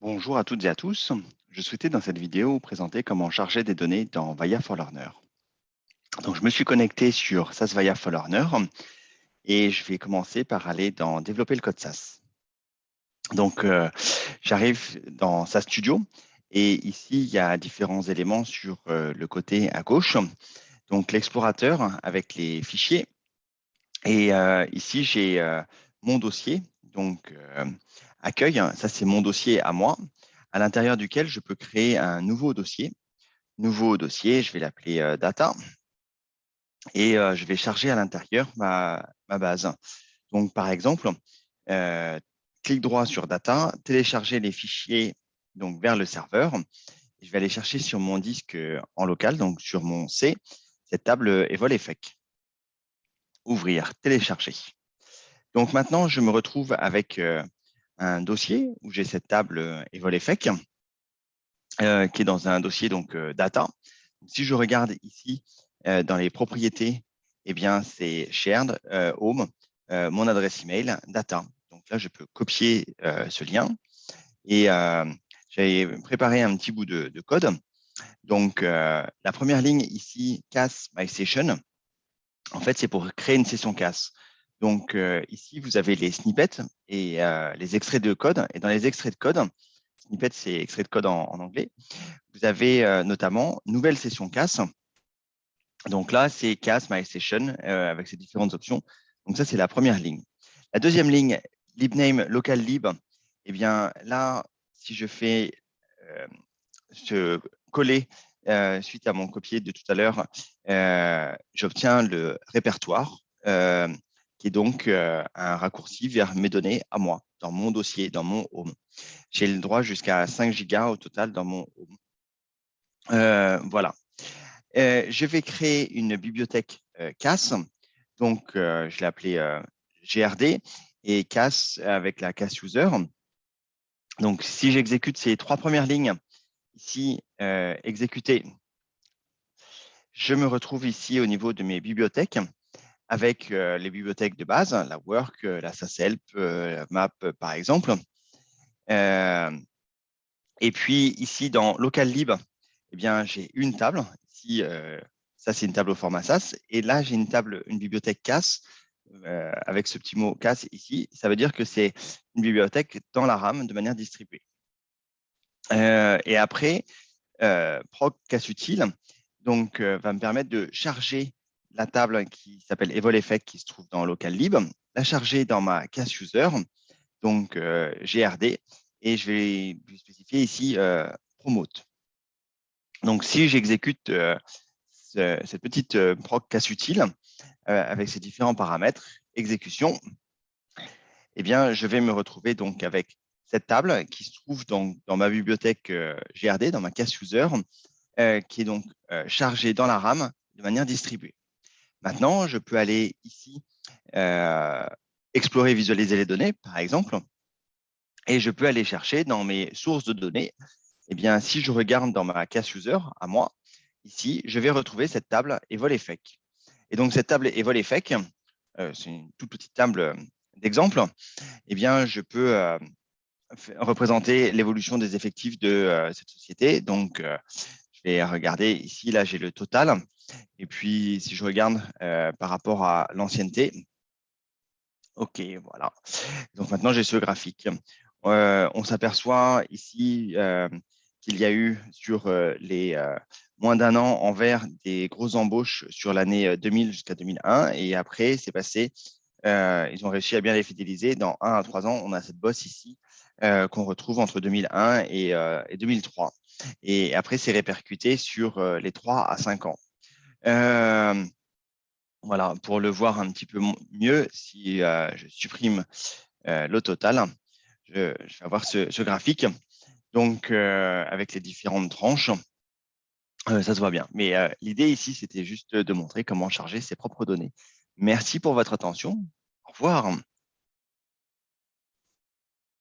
Bonjour à toutes et à tous. Je souhaitais dans cette vidéo vous présenter comment charger des données dans Vaia for Learner. Donc, je me suis connecté sur SAS Vaia for Learner et je vais commencer par aller dans développer le code SAS. Donc, j'arrive dans SAS Studio et ici, il y a différents éléments sur le côté à gauche. Donc, l'explorateur avec les fichiers. Et ici, j'ai mon dossier, donc accueil. Ça, c'est mon dossier à moi, à l'intérieur duquel je peux créer un nouveau dossier. Nouveau dossier, je vais l'appeler data et je vais charger à l'intérieur ma base. Donc, par exemple, euh, clic droit sur data, télécharger les fichiers donc, vers le serveur. Je vais aller chercher sur mon disque en local, donc sur mon C, cette table Evolfec. Ouvrir, télécharger. Donc maintenant, je me retrouve avec un dossier où j'ai cette table Evolfec qui est dans un dossier donc data. Si je regarde ici dans les propriétés, eh bien c'est shared, home, mon adresse email, data. Donc là, je peux copier ce lien et j'ai préparé un petit bout de code. Donc la première ligne ici, CAS my session. En fait, c'est pour créer une session CAS. Donc ici, vous avez les snippets et les extraits de code. Et dans les extraits de code, snippet, c'est extrait de code en anglais, vous avez notamment nouvelle session CAS. Donc là, c'est CAS My Session avec ces différentes options. Donc ça, c'est la première ligne. La deuxième ligne, libname local lib. Eh bien là, si je fais ce coller suite à mon copier de tout à l'heure, j'obtiens le répertoire qui est donc un raccourci vers mes données à moi, dans mon dossier, dans mon home. J'ai le droit jusqu'à 5 gigas au total dans mon home. Voilà. Je vais créer une bibliothèque CAS. Donc, je l'ai appelée GRD et CAS avec la CAS user. Donc, si j'exécute ces trois premières lignes, ici, exécuter, je me retrouve ici au niveau de mes bibliothèques avec les bibliothèques de base, la Work, la SASHELP, la MAP, par exemple. Et puis, ici, dans Local Lib, eh bien, j'ai une table. Ici, ça, c'est une table au format SAS. Et là, j'ai une bibliothèque CAS avec ce petit mot CAS ici. Ça veut dire que c'est une bibliothèque dans la RAM de manière distribuée. Et après, proc CAS utile donc, va me permettre de charger la table qui s'appelle Evolfec qui se trouve dans Local Lib, la charger dans ma CAS user, donc GRD, et je vais lui spécifier ici promote. Donc, si j'exécute cette petite proc CAS utile avec ces différents paramètres, exécution, eh bien, je vais me retrouver donc avec cette table qui se trouve dans ma bibliothèque GRD, dans ma CAS user, qui est donc chargée dans la RAM de manière distribuée. Maintenant, je peux aller ici explorer, visualiser les données, par exemple, et je peux aller chercher dans mes sources de données. Eh bien, si je regarde dans ma CAS user, à moi, ici, je vais retrouver cette table Evolfec. Et donc, cette table Evolfec, c'est une toute petite table d'exemple, eh bien, je peux représenter l'évolution des effectifs de cette société. Donc, je vais regarder ici, là, j'ai le total. Et puis, si je regarde par rapport à l'ancienneté, OK, voilà. Donc, maintenant, j'ai ce graphique. On s'aperçoit ici qu'il y a eu sur les moins d'un an en vert des grosses embauches sur l'année 2000 jusqu'à 2001. Et après, c'est passé, ils ont réussi à bien les fidéliser. Dans 1 à 3 ans, on a cette bosse ici qu'on retrouve entre 2001 et 2003. Et après, c'est répercuté sur les 3 à 5 ans. Voilà, pour le voir un petit peu mieux, si je supprime le total, je vais avoir ce graphique. Donc, avec les différentes tranches, ça se voit bien. Mais l'idée ici, c'était juste de montrer comment charger ses propres données. Merci pour votre attention. Au revoir.